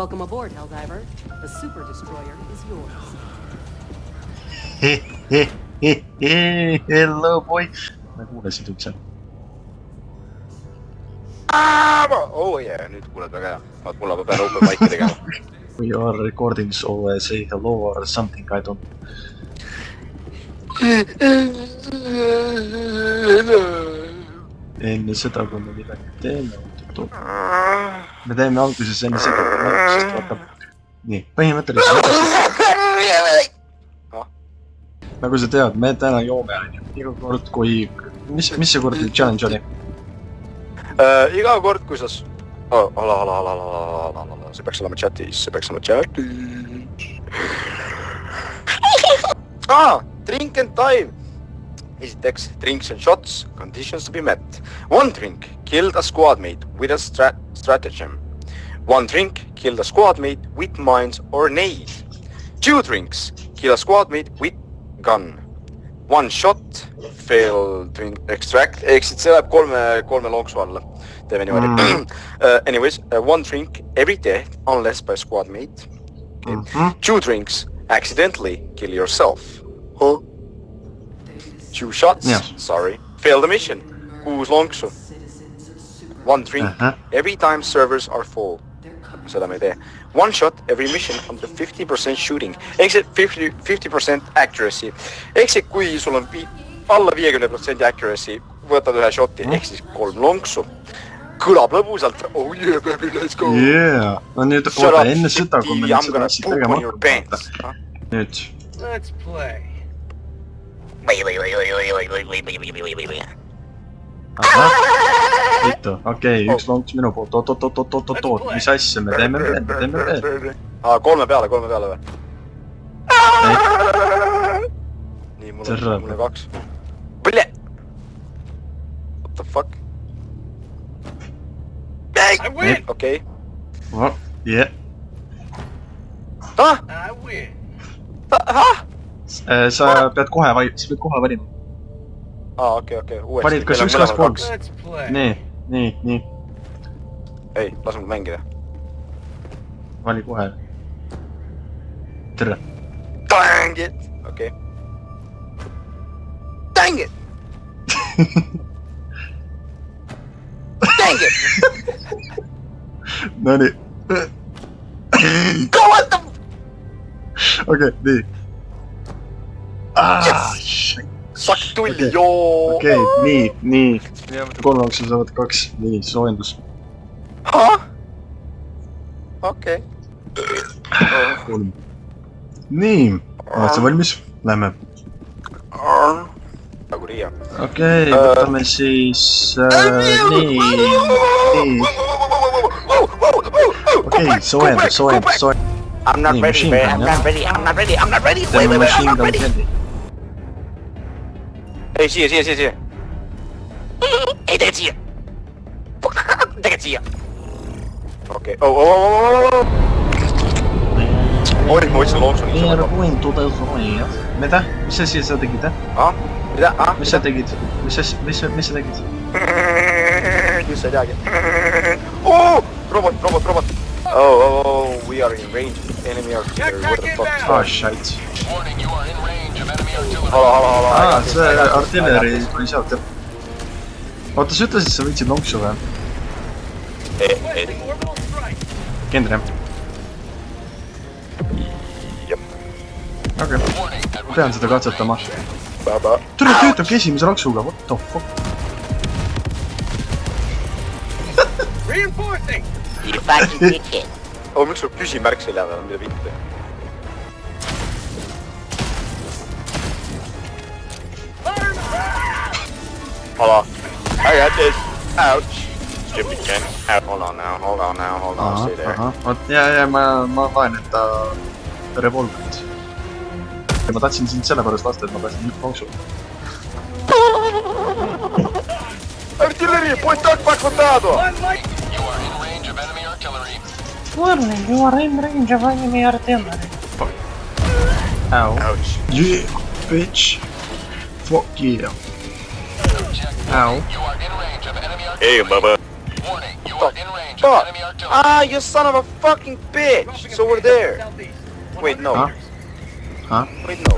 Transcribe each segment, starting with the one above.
Welcome aboard, Helldiver. The super destroyer is yours. Hello boy. Ma kuulasid üldse. Oh yeah, nüüd kuuled väga hea. Mul ma pean open mic'i tegema. We are recording, so say hello or something, I don't enne seda, kui me midagi teeme, me teeme alguses enne seda, kui algusest vaatab. Nii, põhimõtteliselt nagu sa tead, me täna joome iga kord, kui... Mis see kord challenge oli? Iga kord, kui sa... See peaks olema chatis, drink and time! Esiteks, drinks and shots, conditions to be met. One drink, killed a squad mate with a stratagem. One drink, killed a squad mate with mines or nade. Two drinks, kill a squad mate with gun. One shot, fail to extract. Exit, see läheb kolme lonksu alla. Teeme niimoodi. Anyways, one drink, every death, unless by squad mate. Okay. Two drinks, accidentally kill yourself. Huh? Two shots, sorry. Fail the mission. 6 lonksu. One drink, every time servers are full. Seda me ei tee. One shot, every mission under 50% shooting. Ehk see 50% accuracy. Ehk see, kui sul on alla 50% accuracy, võtad ühe shoti, ehk siis 3 lonksu. Kõlab lõbusalt. Oh yeah, baby, let's go. Yeah. No nüüd oota, enne seda, kui me nüüd seda asja tegema hakkama. Nüüd. Let's play. Ahah, mitu, okei, üks lonks minu poolt, oot, mis asja me teeme veel? Kolme peale või? Nii, mul on 2. Põle! What the fuck? Okei. Yeah. I win. Sa pead kohe valima. Okei. Valid kas 1, 2, 3. Nii. Ei, las mul mängida. Vali kohe. Tere. Dang it! Okei. Dang it! Dang it! No nii. Go what the... Okei, nii. Yes! Sakk tulli, joo! Okei, nii. 3 lonksu saavad 2. Nii, soojendus. Okei. 3. Nii, oled sa valmis? Lähme. Nagu Riia. Okei, võtame siis... Nii. Okei, soojendus. I'm not ready. Teeme machine gun kelli. Ei, siia. Ei, tegelikult siia. Tegelikult siia. Okei. Oi, ma võtsin lonksu nii We are going to the soil. Mida? Mis asja sa tegid, Mida? Mis sa tegid? Mis sa tegid? Just ei teagi. Robot. Oh, we are in range of enemy artillery. What the fuck? Shite. Warning, you are in range of enemy artillery. Hala. See artilleri tuli sealt, jah. Oota, sa ütlesid, sa võtsid lonksu või? Ei. Kindel, jah? Jep. Okei. Ma pean seda katsetama. Baba. Tule töötabki esimese laksuga, what the fuck? Reinforcing! You fucking dickhead. Miks sul küsimärk selja peal on, mida vitte? Hala. I got this. Ouch. Skip again. Hold on now. Stay there. Oot, ja, ma vaen enda revolverit. Ja ma tahtsin sind sellepärast lasta, et ma pääsin nüüd lonksu. Artillery! Puoi tak pakotado! Warning, you are in range of enemy artillery. Fuck. Ow. Ouch. Yeah, bitch. Fuck yeah. Ow. Hey, Baba. Warning, you the fuck? Ah, you son of a fucking bitch! It's over there. Wait, no. Huh? Huh? Wait, no.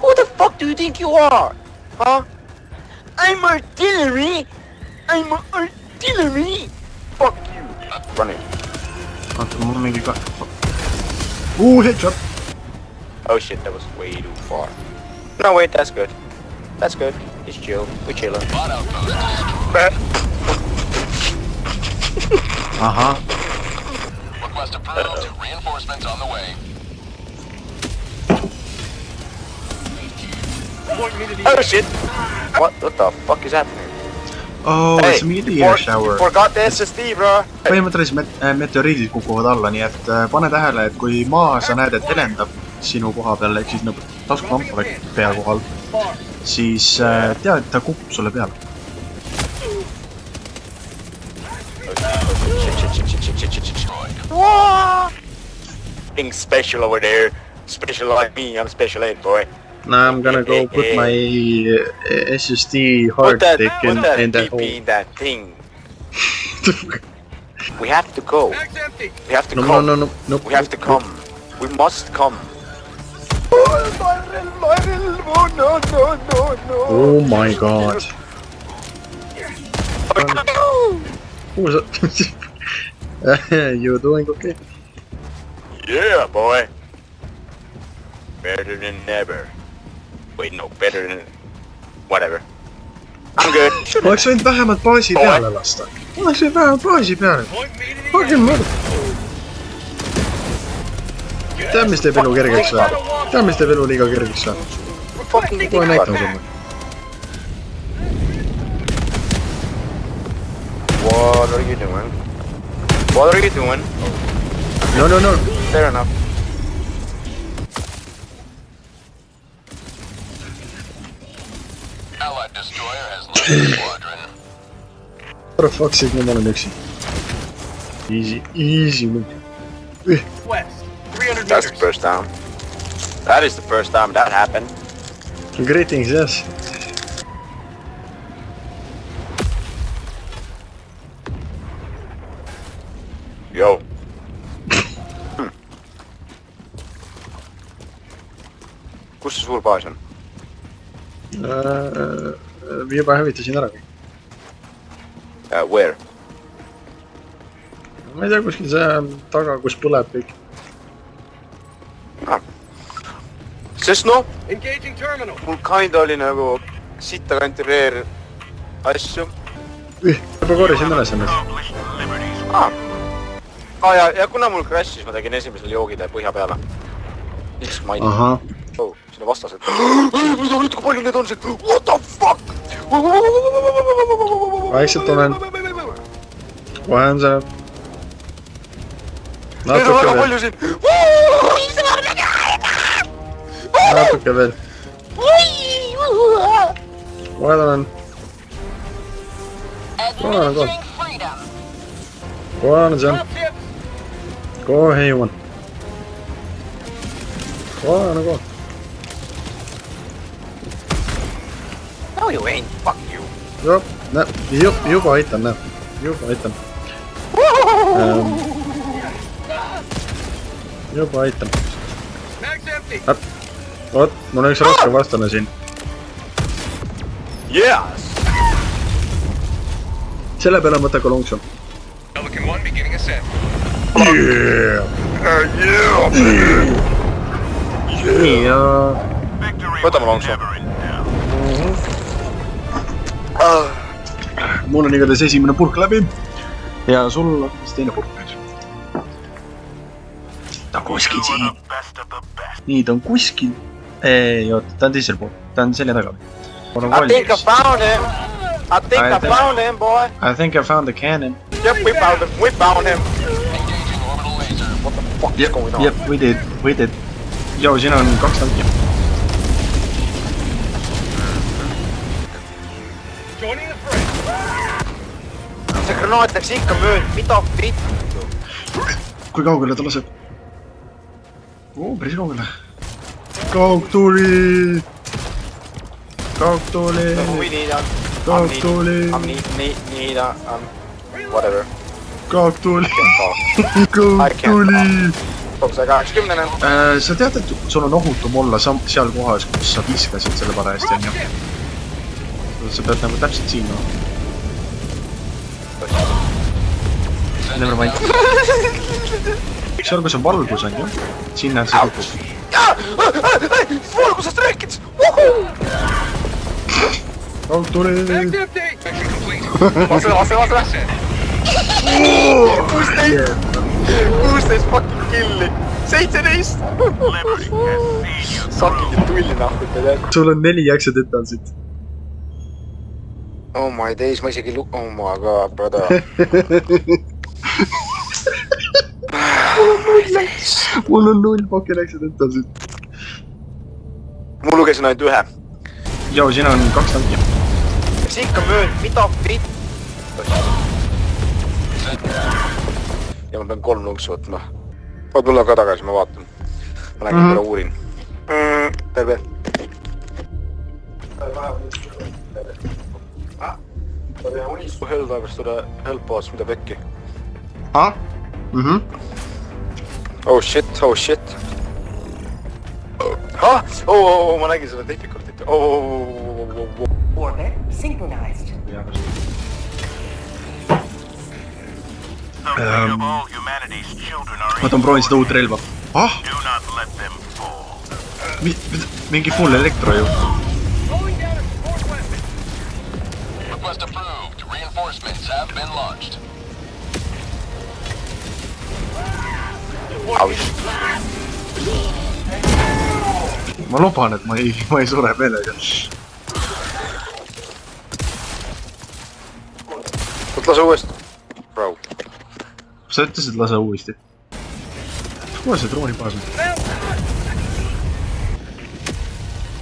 Who the fuck do you think you are? Huh? I'm artillery! I'm artillery! Fuck you! Running. Oota, mul on mingi headshot! Oh shit, that was way too far. No, wait, that's good. That's good. It's chill. We're chilling. Ahah. Request approved. Reinforcements on the way. Oh shit! What the fuck is happening? Oh, it's a meteor shower. Forgot the SSD, bro! Põhimõtteliselt meteoriidid kukuvad alla, nii et pane tähele, et kui maa sa näed, et helendab sinu koha peal, ehk siis nagu taskulamp pea kohal, siis tea, et ta kukub sulle peale. Thing special over there. Special like me, I'm special aid, boy. Now I'm gonna go put my SSD hard disk in that hole. in that thing. We have to go. We have to No, come. no. We have to come. We must come. No. Oh my god. Who was that? You doing okay? Yeah, boy. Better than never. Wait, no, better than... Whatever. I'm good. Oleks võinud vähemalt baasi peale lasta. Oleks võinud vähemalt baasi peale. Fucking mother. Tead, mis teeb elu kergeks või? Tead, mis teeb elu liiga kergeks või? Fucking Kohe näitan sulle. What are you doing? What are you doing? No. Fair enough. Allied destroyer has left the squadron. What the fuck, Sigma, ma olen üksi. Easy. West, 300 That's the meters. first time. That is the first time that happened. Greetings, yes. Yo. Kus see suur baas on? Juba hävitasin ära. Where? Ma ei tea, kuskil seal taga, kus põleb kõik. Sest noh, Engaging terminal. mul kinda oli nagu sitta kanti reer asju. Juba korjasin üles ennast. Ja kuna mul crash'is, ma tegin esimesel joogide põhja peale. Siis ma ei... Ahah. Oh, sinna vastased. Mida nüüd, kui palju need on siin? What the fuck? Vaikselt olen. Kohe on see. Neid on väga palju siin. Natuke veel. Kohe olen. Kohe on see. Kohe jõuan. Kohe on kohe. No you ain't, fuck you. Juba aitan, näe. Juba aitan. Juba aitan. Mag's empty. Oot, mul on üks raske vastane siin. Yes! Selle peale võta ka lonksu. Pelican 1 beginning ascent. Ja... Võtame lonksu. Mul on igatahes esimene purk läbi. Ja sul on siis teine purk nüüd. Ta on kuskil siin. Nii, ta on kuskil. Ei, oota, ta on teisel pool. Ta on selja taga. I think I found him. I found him, boy. I think I found the cannon. Yep, we found him. We found him. Engaging orbital laser. What the fuck is going on? Jep, we did. Joo, siin on 2 tanki. Joining the fray. See granaat läks ikka mööda. Mida vittu? Kui kaugele ta laseb? Päris kaugele. Kaugtuli! We need Kaugtuli! Whatever. Kaak tuli. I Kaak can't tuli. see 80. Sa tead, et sul on ohutum olla seal kohas, kus sa viskasid selle parajasti, on ju? Sa pead nagu täpselt siin olema. Never mind. Seal, kus on valgus, on ju? Sinna see kukub. Valgusest rääkides! Kaak tuli. Mag's empty! Vastu! 16 fucking killi! 17! Sakigi tulli nahku, te tead. Sul on 4 accidentalsit. Oh my days, ma isegi oh my god, brother. Mul on 0 fucking accidentalsit. Mul lugesin ainult ühe. Joo, siin on 2 tanki. Kas ikka mida fit? Ja ma pean 3 nuksu võtma. Ma tulla ka tagasi, ma vaatan. Ma lähen korra uurin. Terve. Helldiver's to the Hellboss, mida pekki. Ah? Oh shit. Ah! Oh, ma nägin seda difficultit. Oh. Orbit synchronized. Ma toon proovin seda uut relva. Ah? Mingi full elektro ju. Rolling down a support weapon. Request approved. Reinforcements have been launched. Ma luban, et ma ei sure meelega. Lase uuesti. Bro. Sa ütlesid lase uuesti. Kuule see droonibaas on?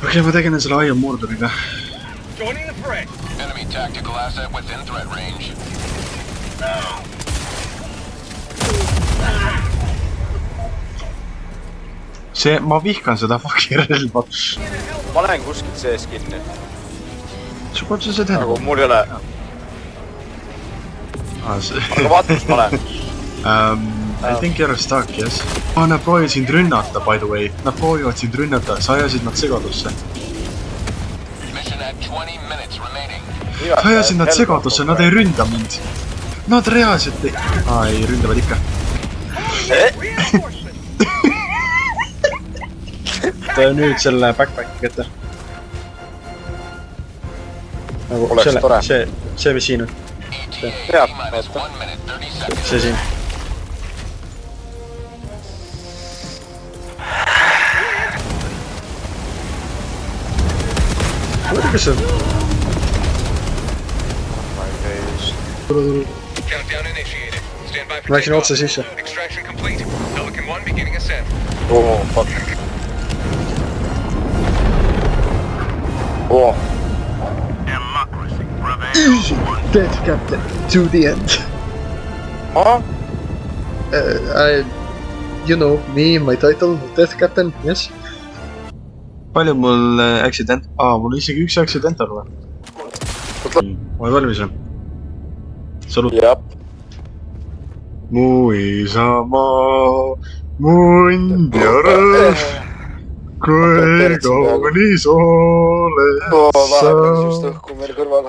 Okei, ma tegelen selle Iron Mordoriga. Joining the fray. Enemy tactical asset within threat range. Ma vihkan seda fucking relva. Ma lähen kuskilt sees kinni. Su otsused teha. Nagu mul ei ole. Aga vaata, kus ma lähen. I think you're stuck, yes. Nad proovivad sind rünnata, by the way. Nad proovivad sind rünnata, sa ajasid nad segadusse. Mission at 20 minutes remaining. Sa ajasid nad segadusse, nad ei ründa mind. Nad reaalselt ei... ei ründavad ikka. Ta nüüd selle backpacki kätte. Nagu Oleks selle, tore. see mis siin on. Jaa, Minus 1 minute 30 seconds. See siin. Kas see on? Countdown initiated. Stand by for Läksin otse sisse. Extraction complete. Pelican 1 beginning ascent. Oh, fuck. Oh. Easy, dead captain, to the end. Aha. You know, me, my title, death captain, yes. Palju mul accident... mul isegi üks accidental või? Ma ei valmis või? Salut. Jab. Mu isamaa, mu õnn ja rõõm, kui kaunis oled Vahepeal sa, just õhku meil kõrval.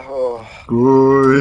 kui